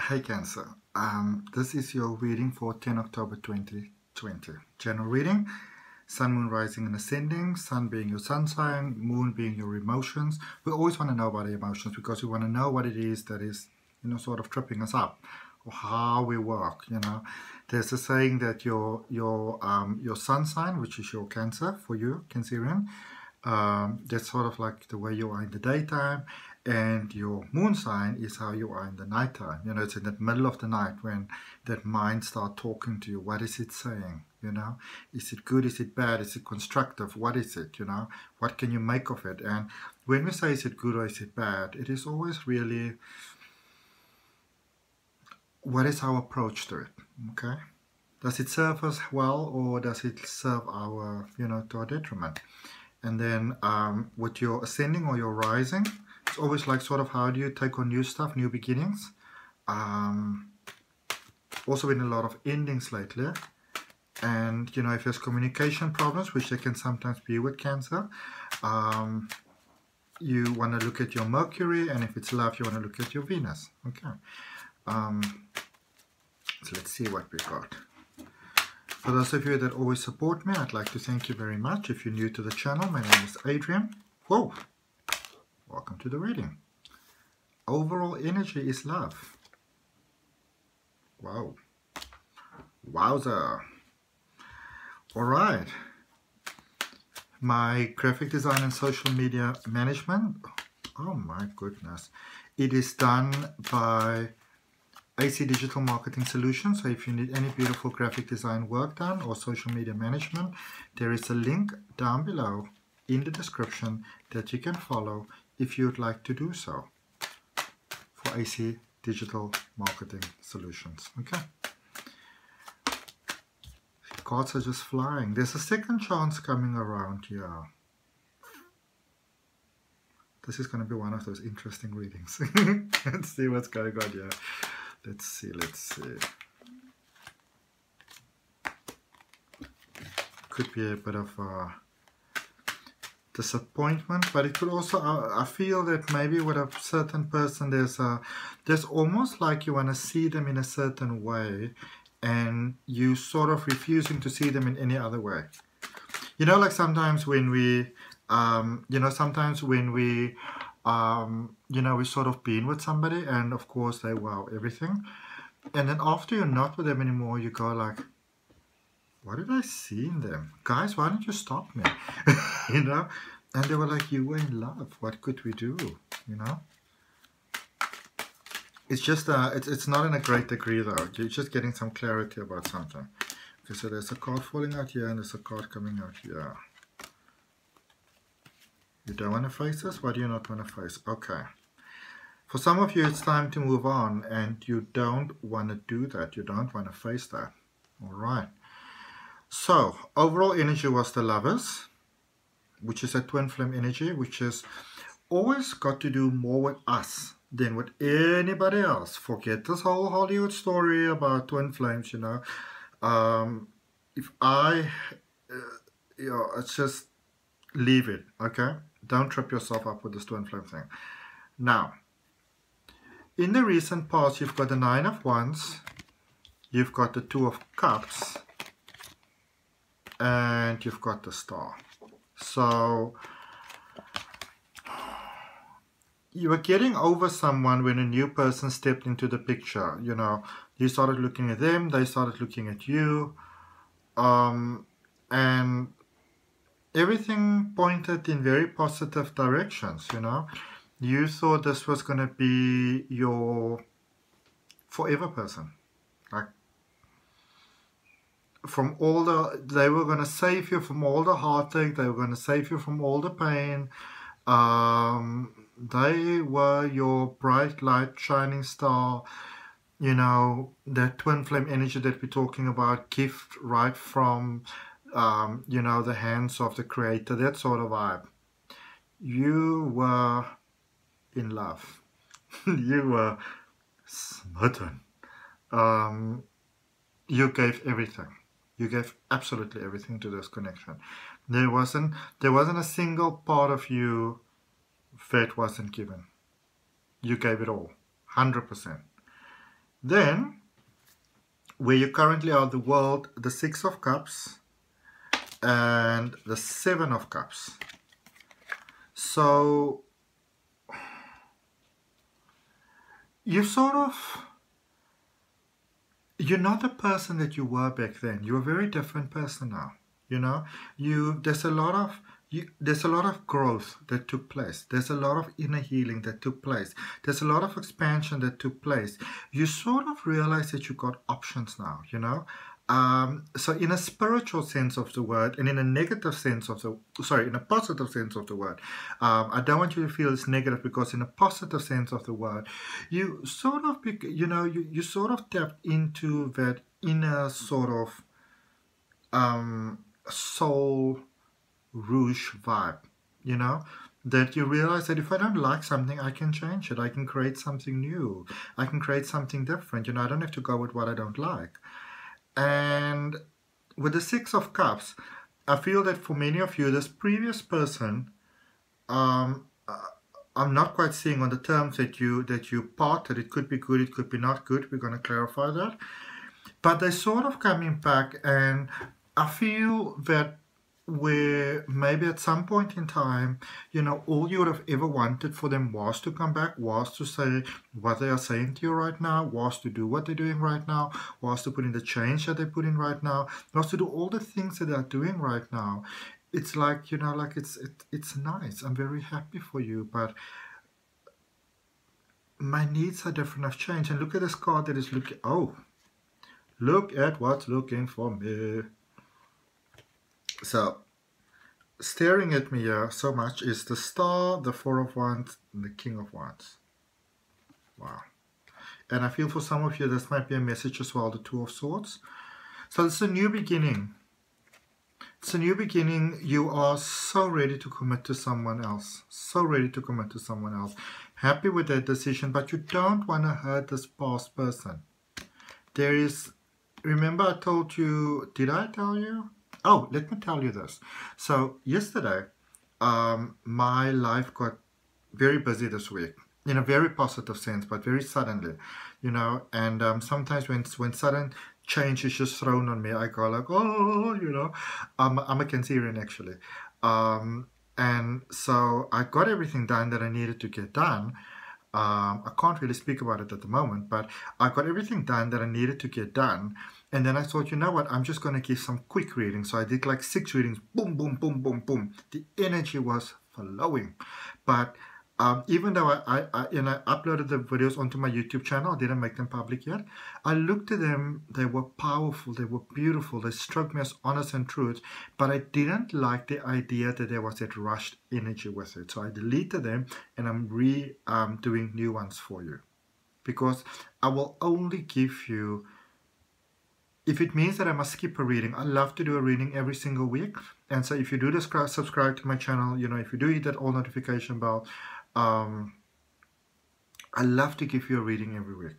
Hey Cancer, this is your reading for 10 October 2020. General reading, Sun, Moon, Rising and Ascending, Sun being your sun sign, Moon being your emotions. We always want to know about the emotions because we want to know what it is that is, sort of tripping us up, or how we work, There's a saying that your sun sign, which is your Cancer for you, Cancerian, that's sort of like the way you are in the daytime, and your moon sign is how you are in the nighttime. It's in the middle of the night when that mind starts talking to you. What is it saying? Is it good? Is it bad? Is it constructive? What is it? What can you make of it? And when we say is it good or is it bad, it is always really what is our approach to it. Okay, does it serve us well, or does it serve our to our detriment? And then with your ascending or your rising, it's always like sort of how do you take on new stuff, new beginnings. Also been a lot of endings lately. And, if there's communication problems, which there can sometimes be with Cancer, you want to look at your Mercury, and if it's love, you want to look at your Venus. Okay. So let's see what we got. For those of you that always support me, I'd like to thank you very much. If you're new to the channel, my name is Adrian. Whoa! Welcome to the reading. Overall energy is love. Wow. Wowza. Alright. My graphic design and social media management. Oh my goodness. It is done by AC Digital Marketing Solutions. So if you need any beautiful graphic design work done or social media management, there is a link down below in the description that you can follow if you'd like to do so for AC Digital Marketing Solutions. Okay. Cards are just flying. There's a second chance coming around here. This is going to be one of those interesting readings. Let's see what's going on here. Let's see. Could be a bit of a disappointment, but it could also, I feel that maybe with a certain person, there's almost like you want to see them in a certain way, and you sort of refusing to see them in any other way. Like sometimes when we, we sort of been with somebody, and of course they wow everything, and then after you're not with them anymore, you go like, what did I see in them? Guys, why don't you stop me? And they were like, you were in love. What could we do? It's just, it's not in a great degree though. You're just getting some clarity about something. Okay, so there's a card falling out here and there's a card coming out here. You don't want to face this? Why do you not want to face? Okay. For some of you, it's time to move on, and you don't want to do that. You don't want to face that. All right. So, overall energy was the Lovers, which is a twin flame energy, which is always got to do more with us than with anybody else. Forget this whole Hollywood story about twin flames, If I, it's just leave it, okay? Don't trip yourself up with this twin flame thing. Now, in the recent past, you've got the Nine of Wands, you've got the Two of Cups, and you've got the Star. So, you were getting over someone when a new person stepped into the picture. You started looking at them, they started looking at you, and everything pointed in very positive directions. You thought this was going to be your forever person. Like, from all they were going to save you from all the heartache, they were going to save you from all the pain. They were your bright light, shining star, that twin flame energy that we're talking about, gift right from, the hands of the Creator, that sort of vibe. You were in love. You were smitten. You gave everything. You gave absolutely everything to this connection. There wasn't a single part of you that wasn't given. You gave it all, 100%. Then, where you currently are, the world, the Six of Cups and the Seven of Cups. So, you sort of, you're not the person that you were back then. You're a very different person now. You know, there's a lot of growth that took place. There's a lot of inner healing that took place. There's a lot of expansion that took place. You sort of realize that you got options now, you know. So in a spiritual sense of the word, and in a negative sense of the, sorry, in a positive sense of the word, I don't want you to feel it's negative, because in a positive sense of the word, you sort of, you sort of tapped into that inner sort of soul rouge vibe, you know, that you realize that if I don't like something, I can change it. I can create something new. I can create something different. You know, I don't have to go with what I don't like. And with the Six of Cups, I feel that for many of you, this previous person, I'm not quite seeing on the terms that you parted. It could be good, it could be not good. We're going to clarify that. But they're sort of coming back, and I feel that where maybe at some point in time, you know, all you would have ever wanted for them was to come back, was to say what they are saying to you right now, was to do what they're doing right now, was to put in the change that they put in right now, was to do all the things that they're doing right now. It's like, you know, like it's nice. I'm very happy for you, but my needs are different. I've changed. And look at this card that is looking, oh, look at what's looking for me. So, staring at me here so much is the Star, the Four of Wands, and the King of Wands. Wow. And I feel for some of you this might be a message as well, the Two of Swords. So it's a new beginning. It's a new beginning. You are so ready to commit to someone else. So ready to commit to someone else. Happy with that decision, but you don't want to hurt this past person. There is, remember I told you, did I tell you? Oh, let me tell you this. So yesterday, my life got very busy this week, in a very positive sense, but very suddenly, you know. And sometimes when sudden change is just thrown on me, I go like, oh, you know. I'm a Cancerian actually, and so I got everything done that I needed to get done. I can't really speak about it at the moment, but I got everything done that I needed to get done. And then I thought, you know what, I'm just going to give some quick readings. So I did like 6 readings, boom, boom, boom, boom, boom. The energy was flowing. But even though I uploaded the videos onto my YouTube channel, I didn't make them public yet. I looked at them, they were powerful, they were beautiful, they struck me as honest and truth, but I didn't like the idea that there was that rushed energy with it. So I deleted them, and I'm doing new ones for you. Because I will only give you, if it means that I must skip a reading, I love to do a reading every single week. And so if you do subscribe to my channel, you know, if you do hit that all notification bell, I love to give you a reading every week.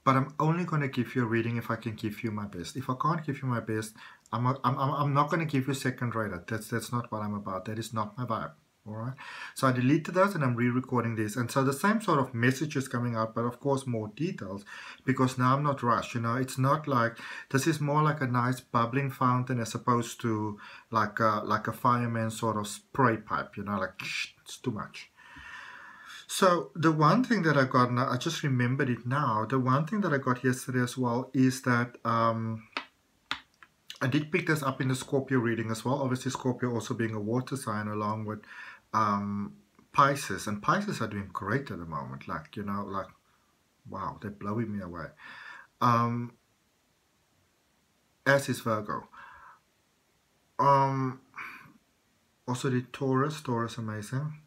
But I'm only going to give you a reading if I can give you my best. If I can't give you my best, I'm not going to give you second rate. That's not what I'm about. That is not my vibe. Alright, so I deleted those and I'm re-recording this, and so the same sort of message is coming out, but of course more details, because now I'm not rushed. You know, it's not like, this is more like a nice bubbling fountain as opposed to like a fireman sort of spray pipe. You know, like it's too much. So the one thing that I got now, I just remembered it now. The one thing that I got yesterday as well is that I did pick this up in the Scorpio reading as well. Obviously, Scorpio also being a water sign along with Pisces, and Pisces are doing great at the moment. Like, you know, like, wow, they're blowing me away. As is Virgo. Also the Taurus, amazing.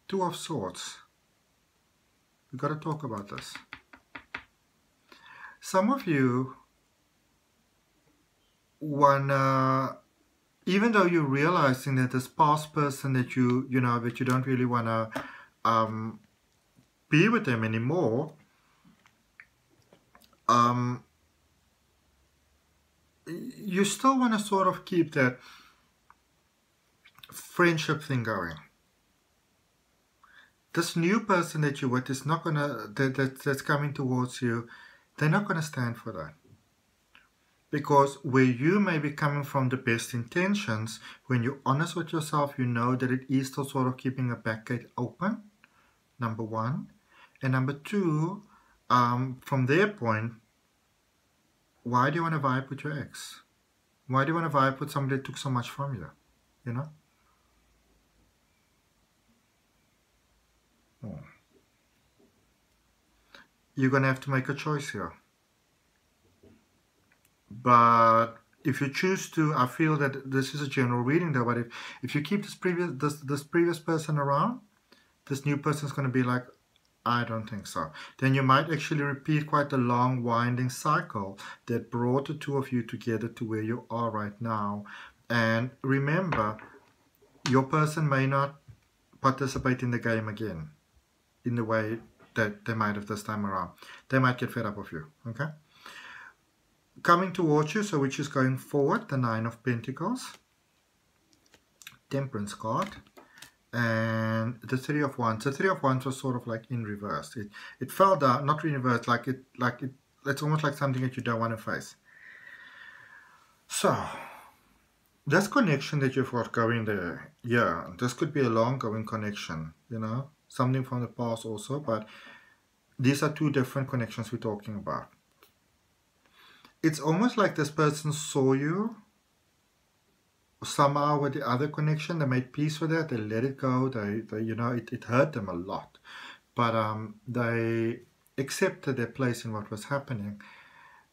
Two of Swords. We got to talk about this. Some of you wanna, even though you're realizing that this past person that you know that you don't really wanna be with them anymore, you still want to sort of keep that friendship thing going. this new person that you're with is not gonna, that's coming towards you, they're not gonna stand for that. Because where you may be coming from the best intentions, when you're honest with yourself, you know that it is still sort of keeping a back gate open, number one. And number two, from their point, why do you want to vibe with your ex? Why do you want to vibe with somebody that took so much from you? You know? Oh. You're going to have to make a choice here. But if you choose to, I feel that this is a general reading though, but if you keep this previous person around, this new person is going to be like, I don't think so. Then you might actually repeat quite a long winding cycle that brought the two of you together to where you are right now. And remember, your person may not participate in the game again in the way that they might have this time around. They might get fed up of you, okay? Coming towards you, so which is going forward, the Nine of Pentacles, Temperance card, and the Three of Wands. The Three of Wands was sort of like in reverse. It fell down, not in reverse, it's almost like something that you don't want to face. So, this connection that you've got going there, yeah, this could be a long-going connection, you know, something from the past also, but these are two different connections we're talking about. It's almost like this person saw you somehow with the other connection. They made peace with it. They let it go. They you know, it hurt them a lot, but they accepted their place in what was happening,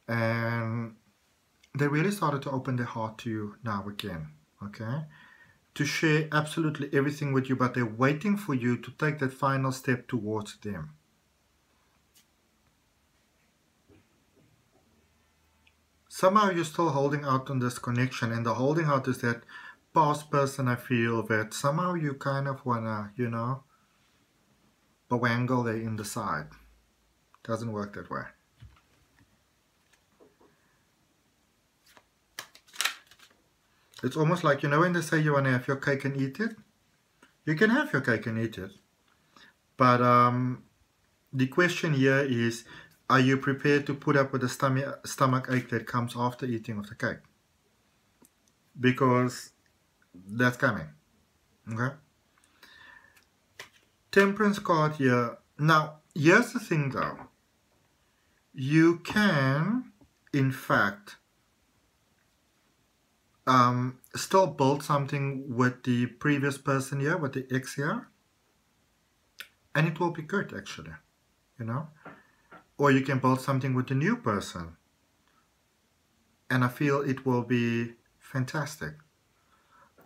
and they really started to open their heart to you now again. Okay, to share absolutely everything with you, but they're waiting for you to take that final step towards them. Somehow you're still holding out on this connection, and the holding out is that past person. I feel that somehow you kind of wanna, you know, bewangle there in the side. Doesn't work that way. It's almost like, you know, when they say you want to have your cake and eat it, you can have your cake and eat it. But the question here is, are you prepared to put up with the stomach ache that comes after eating of the cake? Because that's coming. Okay? Temperance card here. Now, here's the thing though. You can, in fact, still build something with the previous person here, with the ex here, and it will be good actually, you know. Or you can build something with the new person, and I feel it will be fantastic.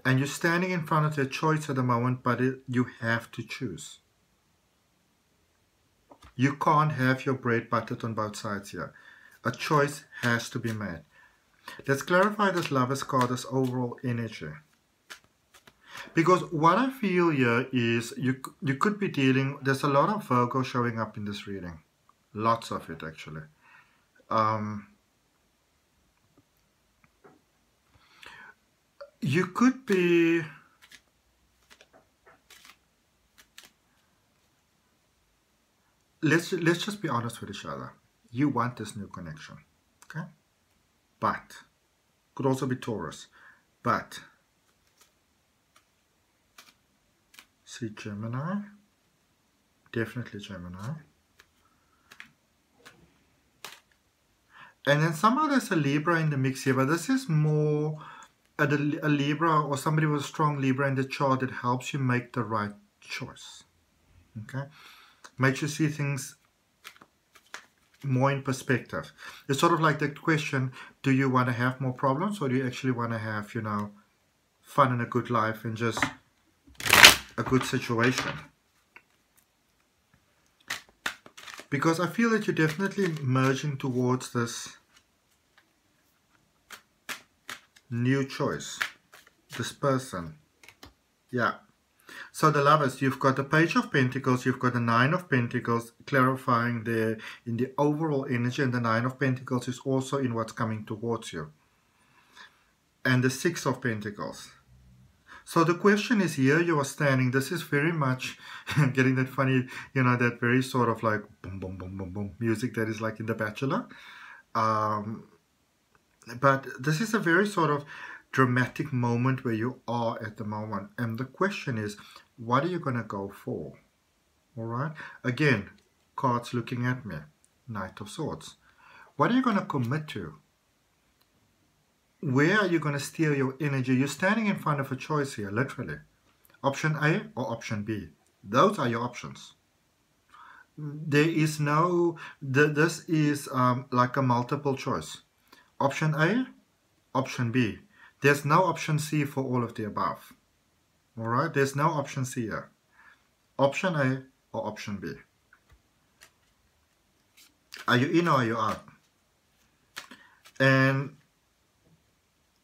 And you're standing in front of the choice at the moment, but you have to choose. You can't have your bread buttered on both sides here. A choice has to be made. Let's clarify this Lover's card as overall energy. Because what I feel here is you could be dealing, there's a lot of Virgo showing up in this reading. Lots of it actually. You could be let's just be honest with each other. You want this new connection, okay? But could also be Taurus. But see Gemini, definitely Gemini. And then somehow there's a Libra in the mix here, but this is more a Libra or somebody with a strong Libra in the chart that helps you make the right choice. Okay? Makes you see things more in perspective. It's sort of like the question, do you want to have more problems, or do you actually want to have, you know, fun and a good life and just a good situation? Because I feel that you're definitely merging towards this new choice, this person. Yeah. So the Lovers, you've got the Page of Pentacles, you've got the Nine of Pentacles, clarifying there in the overall energy, and the Nine of Pentacles is also in what's coming towards you. And the Six of Pentacles. So the question is, here you are standing. This is very much getting that funny, you know, that very sort of like boom, boom, boom, boom, boom music that is like in The Bachelor. But this is a very sort of dramatic moment where you are at the moment. And the question is, what are you going to go for? All right. Again, cards looking at me. Knight of Swords. What are you going to commit to? Where are you going to steer your energy? You're standing in front of a choice here, literally. Option A or option B. Those are your options. There is no, this is like a multiple choice. Option A, option B. There's no option C for all of the above. All right, there's no option C here. Option A or option B. Are you in or are you out? And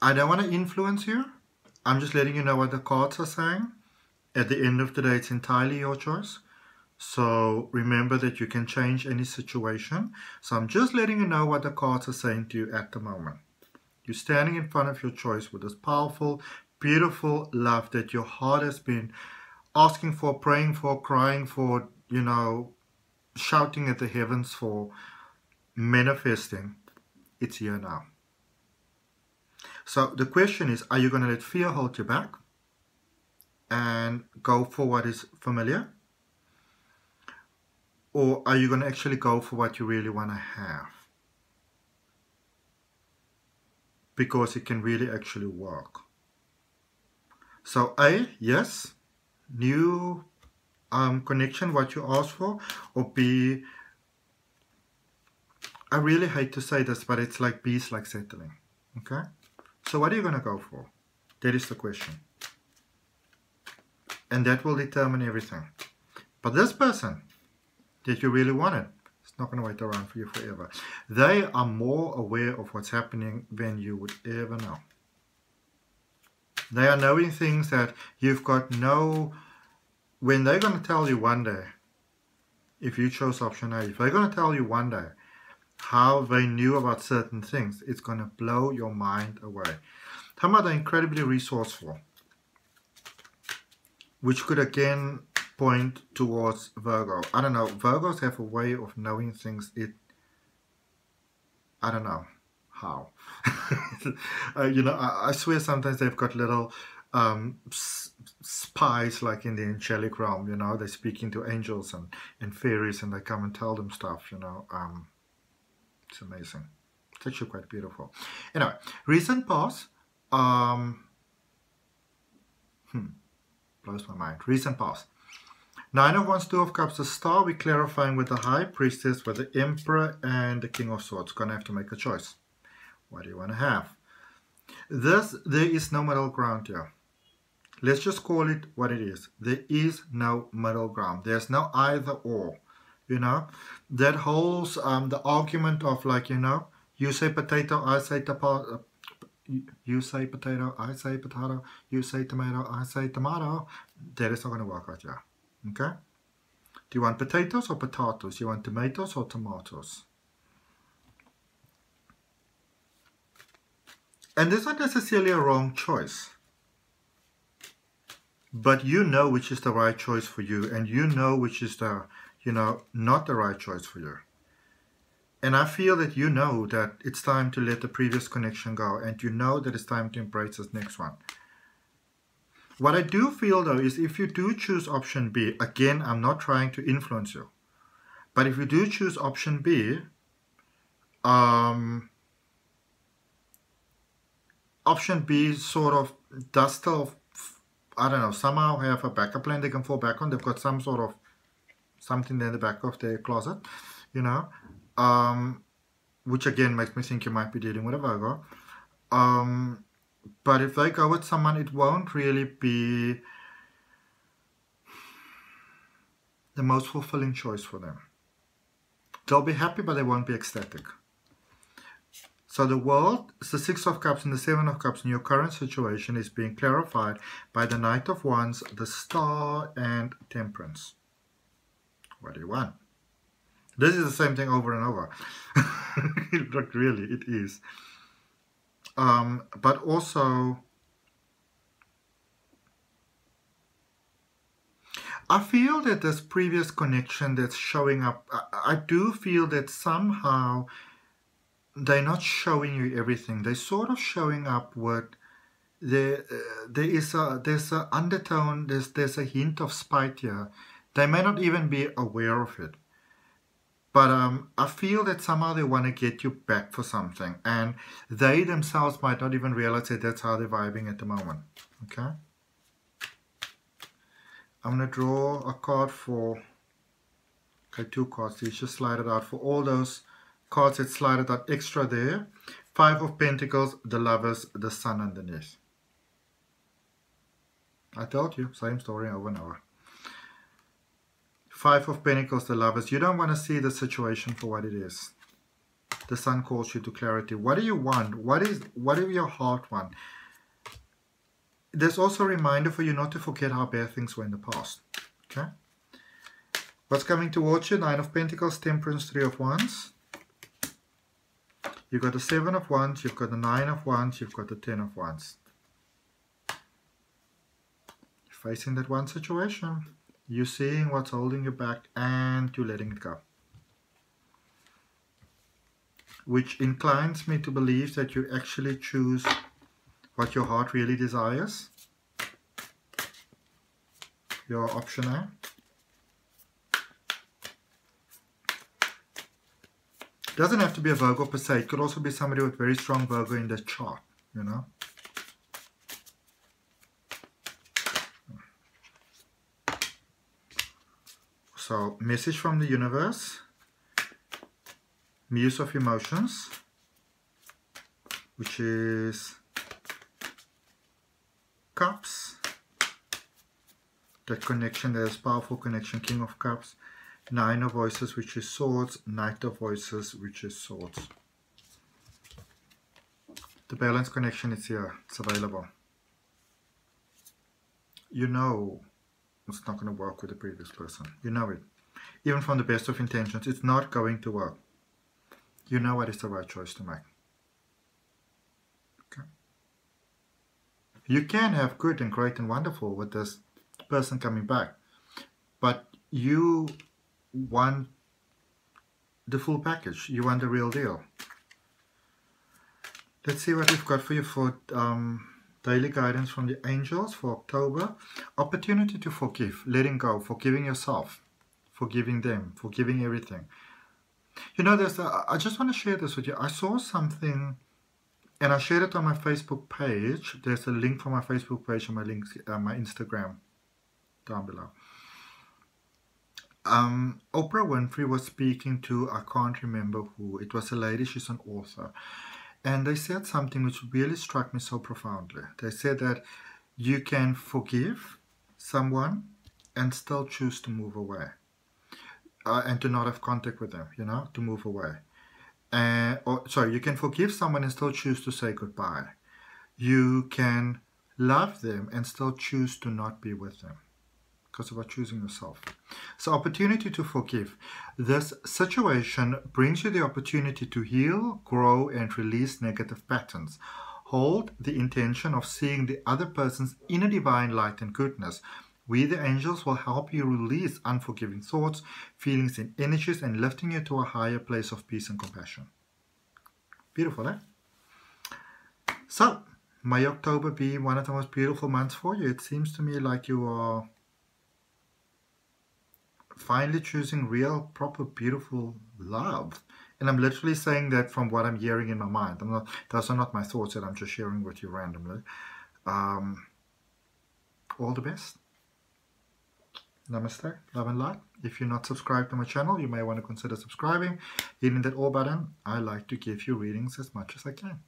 I don't want to influence you. I'm just letting you know what the cards are saying. At the end of the day, it's entirely your choice. So remember that you can change any situation. So I'm just letting you know what the cards are saying to you at the moment. You're standing in front of your choice with this powerful, beautiful love that your heart has been asking for, praying for, crying for, you know, shouting at the heavens for, manifesting. It's here now. So the question is, are you going to let fear hold you back and go for what is familiar? Or are you going to actually go for what you really want to have? Because it can really actually work. So A, yes, new connection, what you asked for. Or B, I really hate to say this, but it's like B is like settling. Okay? So what are you going to go for? That is the question. And that will determine everything. But this person that you really wanted, it's not going to wait around for you forever. They are more aware of what's happening than you would ever know. They are knowing things that you've got no... When they're going to tell you one day, if you chose option A, if they're going to tell you one day how they knew about certain things, it's going to blow your mind away. Some are incredibly resourceful, which could again point towards Virgo. I don't know. Virgos have a way of knowing things. I don't know how. You know, I swear sometimes they've got little spies like in the angelic realm. You know, they speak into angels and fairies, and they come and tell them stuff. You know, it's amazing. It's actually quite beautiful. Anyway, recent past. Blows my mind. Recent past. Nine of Wands, Two of Cups, the Star. We're clarifying with the High Priestess, with the Emperor and the King of Swords. Gonna have to make a choice. What do you want to have? There is no middle ground here. Let's just call it what it is. There is no middle ground. There's no either or. You know, that holds the argument of like, you know, you say potato, I say tomato. You say potato, I say potato. You say tomato, I say tomato. That is not going to work out here. Okay? Do you want potatoes or potatoes? You want tomatoes or tomatoes? And there's not necessarily a wrong choice. But you know which is the right choice for you. And you know which is the, you know, not the right choice for you. And I feel that you know that it's time to let the previous connection go. And you know that it's time to embrace this next one. What I do feel though is if you do choose option B, again, I'm not trying to influence you. But if you do choose option B, option B sort of does still, I don't know, somehow have a backup plan they can fall back on. They've got some sort of something there in the back of their closet, you know. Which again makes me think you might be dealing with a Virgo. But if they go with someone, it won't really be the most fulfilling choice for them. They'll be happy, but they won't be ecstatic. So the world, the Six of Cups and the Seven of Cups in your current situation is being clarified by the Knight of Wands, the Star, and Temperance. What do you want? This is the same thing over and over. Like really, it is. But also, I feel that this previous connection that's showing up, I do feel that somehow they're not showing you everything. They're sort of showing up with there's a undertone, there's a hint of spite here. They may not even be aware of it. But I feel that somehow they want to get you back for something. And they themselves might not even realize that that's how they're vibing at the moment. Okay? I'm going to draw a card for... Okay, 2 cards. These just slide it out for all those cards that slide it out extra there. 5 of Pentacles, the Lovers, the Sun underneath. I told you, same story over and over. 5 of Pentacles, the Lovers. You don't want to see the situation for what it is. The Sun calls you to clarity. What do you want? What do your heart want? There's also a reminder for you not to forget how bad things were in the past. Okay? What's coming towards you? 9 of Pentacles, Temperance, 3 of Wands. You've got the 7 of Wands, you've got the 9 of Wands, you've got the 10 of Wands. You're facing that one situation. You're seeing what's holding you back and you're letting it go. Which inclines me to believe that you actually choose what your heart really desires. Your option A. Doesn't have to be a Virgo per se. It could also be somebody with very strong Virgo in the chart, you know. So, message from the universe, Muse of Emotions, which is Cups, that connection, that is powerful connection, King of Cups, 9 of Voices, which is Swords, Knight of Voices, which is Swords. The balance connection is here, it's available. You know it's not going to work with the previous person. You know it. Even from the best of intentions, it's not going to work. You know what is the right choice to make. Okay. You can have good and great and wonderful with this person coming back. But you want the full package. You want the real deal. Let's see what we've got for you for daily guidance from the angels for October. Opportunity to forgive, letting go, forgiving yourself, forgiving them, forgiving everything. You know, I just want to share this with you. I saw something, and I shared it on my Facebook page. There's a link for my Facebook page and my links, my Instagram down below. Oprah Winfrey was speaking to, I can't remember who. It was a lady. She's an author. And they said something which really struck me so profoundly. They said that you can forgive someone and still choose to move away. And to not have contact with them, you know, to move away. You can forgive someone and still choose to say goodbye. You can love them and still choose to not be with them because of choosing yourself. So opportunity to forgive. This situation brings you the opportunity to heal, grow, and release negative patterns. Hold the intention of seeing the other person's inner divine light and goodness. We, the angels, will help you release unforgiving thoughts, feelings, and energies, and lifting you to a higher place of peace and compassion. Beautiful, eh? So, may October be one of the most beautiful months for you. It seems to me like you are finally choosing real, proper, beautiful love. And I'm literally saying that from what I'm hearing in my mind. Those are not my thoughts that I'm just sharing with you randomly. All the best. Namaste, love and light. If you're not subscribed to my channel, you may want to consider subscribing. Hitting that all button. I like to give you readings as much as I can.